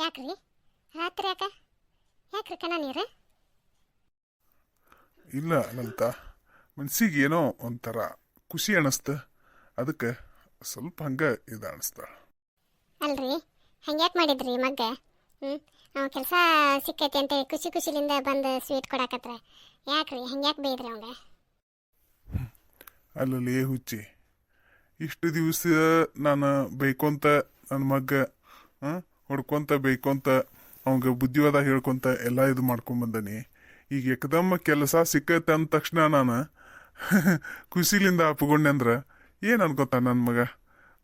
ಯಾಕ್ರಿ ರಾತ್ರಿ ಯಾಕ್ರಿ ಕಣ ನೀರು? ಇಲ್ಲ ನಂತ ಮನ್ಸಿಗೆ ಏನೋ ಒಂಥರ ಖುಷಿ ಅನಿಸ್ತ, ಅದಕ್ಕೆ ಸ್ವಲ್ಪ ಹಂಗೆ ಇದು ಅನಿಸ್ತ. ಅಲ್ರಿ ಹಂಗ್ಯಾಕೆ ಮಾಡಿದ್ರಿ ಮಗ್ಗ? ಅವ್ನು ಕೆಲಸ ಸಿಕ್ಕೈತಿ ಅಂತೇಳಿ ಖುಷಿಲಿಂದ ಬಂದು ಸ್ವೀಟ್ ಕೊಡಾಕತ್ರ. ಯಾಕ್ರಿ ಹಂಗ್ಯಾಕೆ ಬೈದ್ರಿ ಅವಂಗ? ಅಲ್ಲಲ್ಲಿ ಹುಚ್ಚಿ, ಇಷ್ಟು ದಿವಸ ನಾನು ಬೈಕೊಂತ ನನ್ನ ಮಗ್ಗ ಹೊಡ್ಕೊಂತ ಬೈಕೊಂತ ಅವಂಗ ಬುದ್ಧಿವಾದ ಹೇಳ್ಕೊಂತ ಎಲ್ಲ ಇದು ಮಾಡ್ಕೊಂಬಂದನಿ. ಈಗ ಏಕದಮ್ಮ ಕೆಲಸ ಸಿಕ್ಕೈತೆ ಅಂದ ತಕ್ಷಣ ನಾನು ಖುಷಿಲಿಂದ ಅಪ್ಕೊಂಡೆ ಅಂದ್ರೆ ಏನು ಅನ್ಕೋತ ನನ್ನ ಮಗ?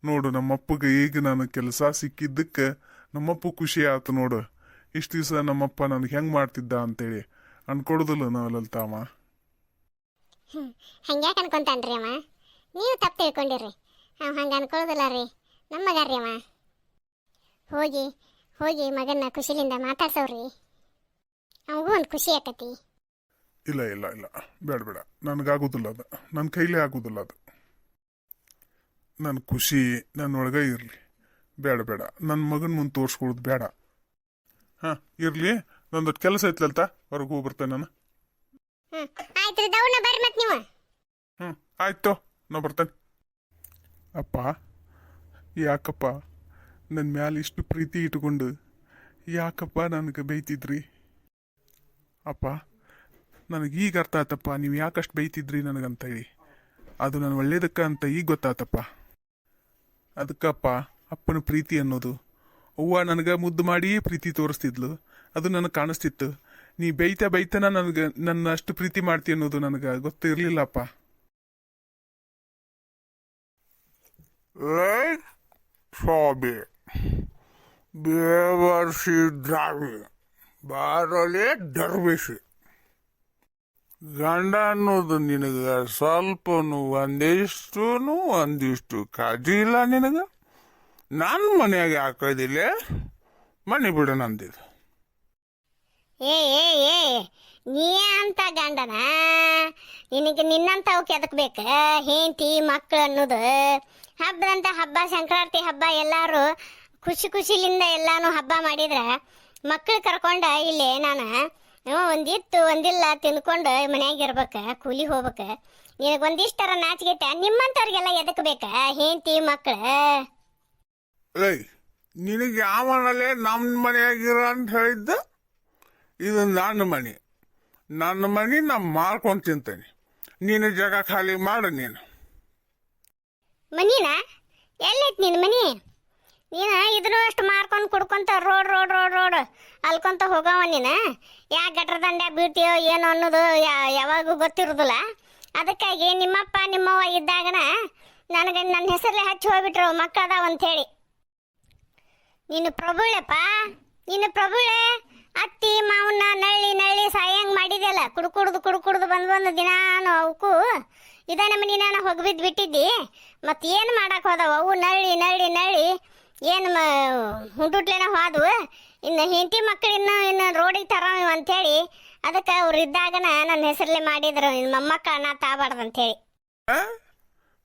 ನೋಡು ನಮ್ಮಪ್ಪಗೆ ಈಗ ನಾನು ಕೆಲಸ ಸಿಕ್ಕಿದ್ದಕ್ಕೆ ನಮ್ಮಪ್ಪ ಖುಷಿ ಆಯ್ತು. ನೋಡು ಇಷ್ಟು ದಿವಸ ನಮ್ಮಪ್ಪ ನನಗೆ ಹೆಂಗೆ ಮಾಡ್ತಿದ್ದ ಅಂತೇಳಿ ಅನ್ಕೊಡುದಿಲ್ಲ ನಾವು ಲಲಿತಾಮ. ಹಂಗ್ಯಾಕೆ ಅನ್ಕೊಂತಾನ್ರಿ ಅಮ್ಮ? ನೀವು ತಪ್ಪು ತಿಳ್ಕೊಂಡಿರಿ. ಹಂಗೆ ಅನ್ಕೊಳ್ಳೋದಿಲ್ಲ ರೀ, ನಮ್ಮ ಮಗ ರೀ ಅಮ್ಮ. ಹೋಗಿ ಮಗನ್ನ ಖುಷಿಲಿಂದ ಮಾತಾಡ್ಸವ್ರಿ, ಅವಗೂ ಒಂದು ಖುಷಿ ಆಕತಿ. ಇಲ್ಲ ಇಲ್ಲ ಇಲ್ಲ, ಬೇಡ, ನನಗಾಗೋದಿಲ್ಲ ಅದು, ನನ್ನ ಕೈಲೇ ಆಗೋದಿಲ್ಲ ಅದು. ನನ್ನ ಖುಷಿ ನನ್ನೊಳಗೆ ಇರಲಿ, ಬೇಡ ನನ್ನ ಮಗನ ಮುಂದೆ ತೋರಿಸ್ಕೊಳೋದು ಬೇಡ. ಹಾಂ ಇರಲಿ, ನಂದೊಟ್ಟು ಕೆಲಸ ಐತ್ಲಲ್ತ, ಹೊರಗೆ ಹೋಗಿ ಬರ್ತೇನೆ ನಾನು. ಆಯ್ತು ರೀ, ದೌಡ್ನ ಬರ್ರಿ ಮತ್ತೆ ನೀವು. ಆಯ್ತು, ನಾ ಬರ್ತೇನೆ. ಅಪ್ಪ ಯಾಕಪ್ಪ ನನ್ನ ಮ್ಯಾಲೆ ಇಷ್ಟು ಪ್ರೀತಿ ಇಟ್ಕೊಂಡು ಯಾಕಪ್ಪ ನನಗೆ ಬೈತಿದ್ರಿ? ಅಪ್ಪ ನನಗೆ ಈಗ ಅರ್ಥ ಆತಪ್ಪ, ನೀವು ಯಾಕಷ್ಟು ಬೈತಿದ್ರಿ ನನಗಂತ ಹೇಳಿ. ಅದು ನಾನು ಒಳ್ಳೇದಕ್ಕ ಅಂತ ಈಗ ಗೊತ್ತಾತಪ್ಪ. ಅದಕ್ಕಪ್ಪ ಅಪ್ಪನ ಪ್ರೀತಿ ಅನ್ನೋದು. ಅವ್ವ ನನಗೆ ಮುದ್ದು ಮಾಡಿ ಪ್ರೀತಿ ತೋರಿಸ್ತಿದ್ಲು, ಅದು ನನಗೆ ಕಾಣಿಸ್ತಿತ್ತು. ನೀ ಬೈತನ ನನಗೆ ನನ್ನ ಅಷ್ಟು ಪ್ರೀತಿ ಮಾಡ್ತಿ ಅನ್ನೋದು ನನಗೆ ಗೊತ್ತಿರಲಿಲ್ಲಪ್ಪ. ಸ್ವಾಮಿ ಬೇವರ್ಸಿ ದ್ರಾವಿ ಬಾರಲೆ ದರ್ವೇಶಿ ಗಂಡ ಅನ್ನೋದು ನಿನಗೆ ಸ್ವಲ್ಪನು ಒಂದಿಷ್ಟು ಕಾಳಜಿ ಇಲ್ಲ ನಿನಗೆ. ನನ್ನ ಮನೆಯಾಗ ಹಾಕೋದಿಲ್ಲ, ಮನೆ ಬಿಡು ನಂದಿದ್ದು. ಏ ನೀ ಅಂತ ಗಂಡನ? ನಿನಗೆ ನಿನ್ನಂತವಕ್ಕೆ ಎದಕ್ ಬೇಕ? ಹೆಂಡತಿ ಮಕ್ಕಳು ಅನ್ನೋದು ಹಬ್ಬದಂತ ಹಬ್ಬ, ಸಂಕ್ರಾಂತಿ ಹಬ್ಬ ಎಲ್ಲಾರು ಖುಷಿಲಿಂದ ಎಲ್ಲಾನು ಹಬ್ಬ ಮಾಡಿದ್ರ ಮಕ್ಕಳು ಕರ್ಕೊಂಡ ಇಲ್ಲೇ ನಾನು ಒಂದಿತ್ತು ಒಂದಿಲ್ಲ ತಿನ್ಕೊಂಡು ಮನ್ಯಾಗ ಇರ್ಬೇಕ, ಕೂಲಿ ಹೋಗ್ಬೇಕ. ನಿನಗೊಂದಿಷ್ಟರ ನಾಚಿಗೆಟ್ಟ ನಿಮ್ಮಂತವ್ರಿಗೆಲ್ಲ ಎದಕ್ ಬೇಕ ಹೆಂಡತಿ ಮಕ್ಕಳು? ಏಯ್ ನಿನಗೆ ಯಾವನಲ್ಲೇ ನಮ್ಮ ಮನೆಯಾಗಿರ ಅಂತ ಹೇಳಿದ್ದ? ಇದು ನನ್ನ ಮನೆ ನಾ ಮಾರ್ಕೊಂಡು ತಿಂತೇನೆ. ನೀನು ಜಾಗ ಖಾಲಿ ಮಾಡು. ನೀನು ಮನಿನ ಎಲ್ಲೈತಿ ನಿನ್ನ ಮನಿ? ನೀನು ಇದನ್ನು ಅಷ್ಟು ಮಾರ್ಕೊಂಡು ಕುಡ್ಕೊಂತ ರೋಡ್ ಅಲ್ಕೊಂತ ಹೋಗವ. ನೀನು ಯಾಕೆ ಗಟ್ರ ದಂಡ್ಯಾಗ ಬೀಳ್ತೀಯೋ ಏನೋ ಅನ್ನೋದು ಯಾವಾಗೂ ಗೊತ್ತಿರೋದಿಲ್ಲ. ಅದಕ್ಕಾಗಿ ನಿಮ್ಮಪ್ಪ ನಿಮ್ಮವ್ವ ಇದ್ದಾಗನ ನನಗೆ ನನ್ನ ಹೆಸರಲ್ಲೇ ಹಚ್ಚಿ ಹೋಗ್ಬಿಟ್ರು ಮಕ್ಕಳದಾವ ಅಂಥೇಳಿ. ನೀನು ಪ್ರಭುಳೆಪ್ಪ, ನೀನು ಪ್ರಭುಳೆ. ಅತ್ತಿ ಮಾವನ್ನ ನಳ್ಳಿ ಸಾಯಂಗ್ ಮಾಡಿದೆಯಲ್ಲ, ಕುಡ್ದು ಬಂದು ದಿನಾನು ಅವಕ್ಕೂ ಇದೇ ನಮ್ಮನಿ ನಾನು ಹೋಗ್ಬಿದ್ದು ಬಿಟ್ಟಿದ್ದಿ. ಮತ್ತು ಏನು ಮಾಡಕ್ಕೆ ಹೋದವ ಅವು? ನಳ್ಳಿ ಏನು ಹುಡುಟ್ಲೇನ ಹೋದವು. ಇನ್ನು ಹೆಂಡತಿ ಮಕ್ಕಳಿನ್ನು ಇನ್ನು ರೋಡಿಗೆ ತರೋವು ಅಂಥೇಳಿ ಅದಕ್ಕೆ ಅವ್ರು ಇದ್ದಾಗನ ನನ್ನ ಹೆಸರಲ್ಲೇ ಮಾಡಿದ್ರು, ನಿನ್ನ ಮೊಮ್ಮಕ್ಕಳನ್ನ ತಾಬಾರ್ದು ಅಂಥೇಳಿ.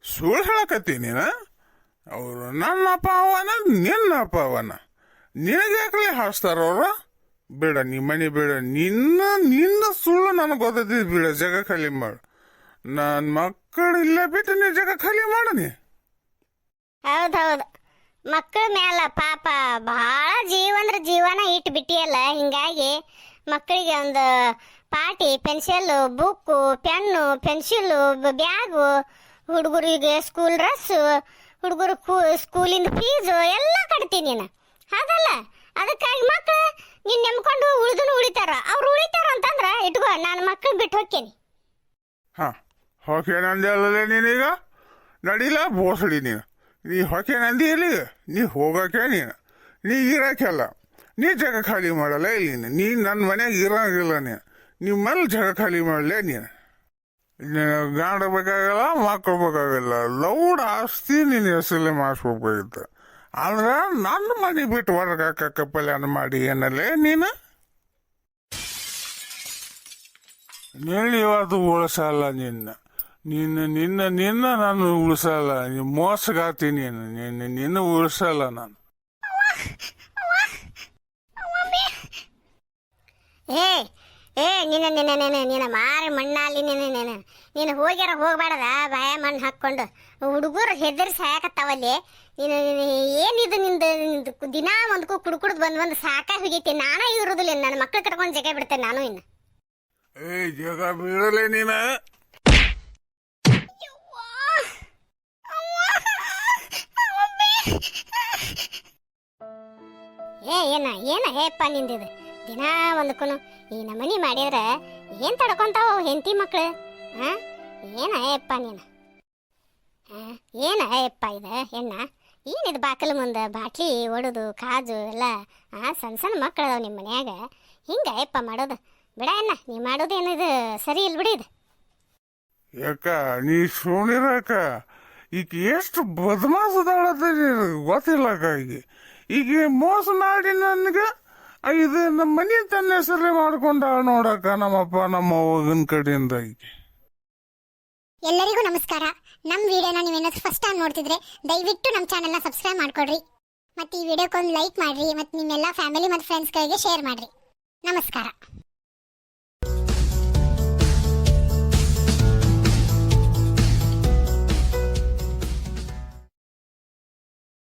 ಸುಳ್ಳು ಹೇಳಕತ್ತಿ ನೀನು? ಅವರು ನನ್ನ ಅಪ್ಪ ಅವನ ನಿನ್ನ ಅಪ್ಪ ಅವನ ನಿನಗೆ ಯಾಕಲೇ ಹಾಸ್ತಾರವ್ರು? ಬೇಡ, ನಿಮ್ಮ ಮನೆ ಬೇಡ. ನಿನ್ನ ಸುಳ್ಳು ನನಗೆ ಗೊತ್ತೈತಿ. ಬೇಡ, ಜಾಗ ಖಾಲಿ ಮಾಡು. ನನ್ನ ಮಕ್ಕಳು ಇಲ್ಲೇ ಬಿಟ್ಟು ನೀ ಜಾಗ ಖಾಲಿ ಮಾಡು. ನೀ ಹೌದೌದು, ಮಕ್ಕಳ ಮ್ಯಾಲ ಪಾಪ ಭಾಳ ಜೀವನ ಇಟ್ಟು ಬಿಟ್ಟಿಯಲ್ಲ. ಹಿಂಗಾಗಿ ಮಕ್ಕಳಿಗೆ ಒಂದು ಪಾಟಿ, pencil, book, pen, pencil, bag, ಹುಡುಗರಿಗೆ ಸ್ಕೂಲ್ ಡ್ರೆಸ್ಸು, ಹುಡುಗರು ಸ್ಕೂಲಿಂದ ಫೀಸು ಎಲ್ಲ ಕಟ್ತೀನಿ ನೀನು. ಅದಲ್ಲ, ಅದಕ್ಕಾಗಿ ಮಕ್ಕಳು ನೀನು ನೆಮ್ಕೊಂಡು ಉಳಿತಾರ. ಅವ್ರು ಉಳಿತಾರ ಅಂತಂದ್ರೆ ಇಟ್ಕೋ, ನಾನು ಮಕ್ಕಳು ಬಿಟ್ಟು ಹೋಗ್ತೇನೆ. ಹಾಂ ಹೊಕೆನಂದಲ್ಲೇ ನೀನೀಗ ನಡಿಲ್ಲ ಬೋಸಡಿ. ನೀ ಹೊಕೆನಂದಿ ಎಲ್ಲಿಗೆ? ನೀ ಹೋಗೋಕೆ ನೀ ಇರೋಕೆಲ್ಲ ನೀ ಜಾಗ ಖಾಲಿ ಮಾಡಲ್ಲ. ಇಲ್ಲಿ ನೀ ನನ್ನ ಮನೆಯಾಗ ಇರೋಂಗಿಲ್ಲ. ನೀವು ಮೇಲೆ ಜಾಗ ಖಾಲಿ ಮಾಡಲೇ. ನೀನು ಗಂಡ ಬೇಕಾಗಲ್ಲ, ಮಕ್ಕಳು ಬೇಕಾಗಲ್ಲ. ಲೌಡ್ ಆಸ್ತಿ ನೀನು ಹೆಸರಲ್ಲೇ ಮಾಡಿಸ್ಬೇಕಾಗಿತ್ತು. ಆದ್ರೆ ನನ್ನ ಮನೆ ಬಿಟ್ಟು ಹೊರಗೆ ಹಾಕಕ್ಕೆ ಪ್ಲಾನ್ ಮಾಡಿ ಏನಲ್ಲೇ ನೀನು ಇವತ್ತು ಉಳಿಸಲ್ಲ. ನಿನ್ನ ನಾನು ಉಳಿಸಲ್ಲ. ಮೋಸಗಾತಿ ನಿನ್ನ ಉಳಿಸಲ್ಲ ನಾನು. ನೀನು ಮಾರಿ ಮಣ್ಣಲ್ಲಿ ನೀನು ಹೋಗ್ಯಾರ ಹೋಗ್ಬೇಡದ ಬಾಯ ಮಣ್ಣು ಹಾಕ್ಕೊಂಡು ಹುಡುಗರು ಹೆದರಿ ಸಾಯಕತ್ತಾವಲ್ಲಿ ನೀನು ಏನಿದು ನಿಂದು ದಿನಾ ಒಂದಕ್ಕೂ ಕುಡ್ದು ಬಂದು ಸಾಕಾಗಿ ಹೋಗೈತಿ. ನಾನೇ ಇರೋದಿಲ್ಲ, ನನ್ನ ಮಕ್ಳು ಕಟ್ಕೊಂಡು ಜಗ ಬಿಡ್ತೇನೆ ನಾನು ಇನ್ನು. ಜಗ ಬೀಳಲೆ ನೀನ. ಏನ ಹೇಪ್ಪ ನಿಂದಿದು ದಿನಾ ಒಂದಕ್ಕೂ ಈ ನಮನಿ ಮಾಡಿದ್ರೆ ಏನ್ ತಡ್ಕೊಂತಾವ ಹೆಂಡತಿ ಮಕ್ಳು? ಏನ ಹೇಪ್ಪ ನೀನು? ಏನ ಹೇಪ್ಪ ಇದು ಹೆಣ್ಣ? ಏನಿದು ಬಾಕಲು ಮುಂದೆ ಬಾಟ್ಲಿ ಒಡೋದು ಕಾಜು ಎಲ್ಲ ಸಣ್ಣ ಮಕ್ಕಳು ಅದಾವ ನಿಮ್ಮ ಮನ್ಯಾಗ. ಹಿಂಗ ಹೇಪ್ಪ ಮಾಡೋದು? ಬಿಡ ಅಣ್ಣ, ನೀ ಮಾಡೋದೇನು ಇದು ಸರಿ ಇಲ್ಲ ಬಿಡಿ ಇದು. ಯಾಕ ನೀ ಸುಣಿರಕ ಈಗ ಎಷ್ಟು ಬದಮಾಸದಾಳದ ಗೊತ್ತಿಲ್ಲಕ. ಈಗ ಮೋಸ ಮಾಡಿ ನನಗೆ ಇದು ನಮ್ಮ ಮನೆ ತನ್ನ ಹೆಸರೇ ಮಾಡ್ಕೊಂಡ ನೋಡಕ್ಕ ನಮ್ಮಪ್ಪ ನಮ್ಮ ಹೋಗನ್ ಕಡೆಯಿಂದ. ಈಗ ಎಲ್ಲರಿಗೂ ನಮಸ್ಕಾರ. ನಮ್ಮ ವಿಡಿಯೋನ ನೀವೇನಾದ್ರೂ ಫಸ್ಟ್ ಟೈಮ್ ನೋಡ್ತಿದ್ರೆ ದಯವಿಟ್ಟು ನಮ್ಮ ಚಾನೆಲ್ನ ಸಬ್ಸ್ಕ್ರೈಬ್ ಮಾಡ್ಕೊಡ್ರಿ. ಮತ್ತು ಈ ವಿಡಿಯೋಕ್ಕೊಂದು ಲೈಕ್ ಮಾಡಿರಿ ಮತ್ತು ನಿಮ್ಮೆಲ್ಲ ಫ್ಯಾಮಿಲಿ ಮತ್ತು ಫ್ರೆಂಡ್ಸ್ಗಳಿಗೆ ಶೇರ್ ಮಾಡಿರಿ. ನಮಸ್ಕಾರ.